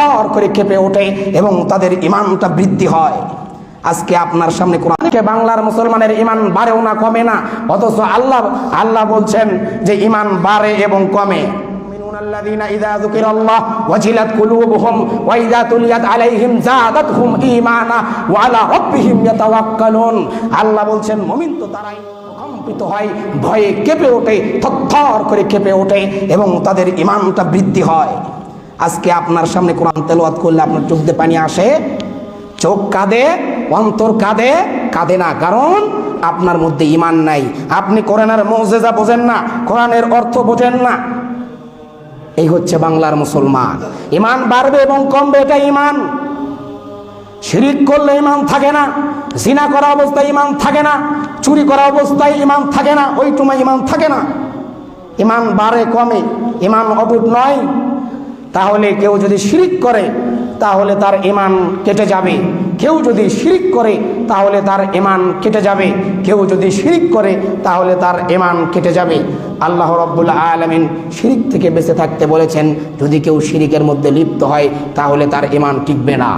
থরথর করে কেঁপে ওঠে এবং তাদের ঈমানটা বৃদ্ধি হয়। আজকে আপনার সামনে কোরআনকে বাংলার মুসলমানের ঈমান বাড়েও না কমে না, অথচ আল্লাহ বলছেন যে ঈমান বাড়ে এবং কমে। আল্লাযীনা ইযা যুকিরাল্লাহ ওয়াজিলাত কুলুবুহুম ওয়া ইযা তুলিয়াত আলাইহিম যাদাতহুম ঈমানা ওয়া আলা রাব্বিহিম ইয়াতাওয়াক্কালুন। আল্লাহ বলছেন মুমিন তো তারাই কম্পিত হয়, ভয়ে কেঁপে ওঠে, থরথর করে কেঁপে ওঠে এবং তাদের ঈমানটা বৃদ্ধি হয়। আজকে আপনার সামনে কোরআন তেলাওয়াত করলে আপনার চোখ দিয়ে পানি আসে, চোখ কাঁদে, অন্তর কাঁদে? কাঁদে না, কারণ আপনার মধ্যে ঈমান নাই। আপনি কোরআনের মুজিজা বোঝেন না, কোরআনের অর্থ বোঝেন না। এই হচ্ছে বাংলার মুসলমান। ঈমান বাড়বে এবং কমবে, এটা ঈমান। শিরিক করলে ঈমান থাকে না, জিনা করা অবস্থায় ঈমান থাকে না, চুরি করা অবস্থায় ঈমান থাকে না, ওই সময় ঈমান থাকে না। ঈমান বাড়ে কমে, ঈমান অটুট নয়। তাহলে কেউ যদি শিরিক করে তাহলে তার ঈমান কেটে যাবে, কেউ যদি শিরিক করে তাহলে তার ঈমান কেটে যাবে, কেউ যদি শিরিক করে তাহলে তার ঈমান কেটে যাবে। আল্লাহ রাব্বুল আলামিন শিরিক থেকে বেঁচে থাকতে বলেছেন। যদি কেউ শিরিকের মধ্যে লিপ্ত হয় তাহলে তার ঈমান টিকবে না।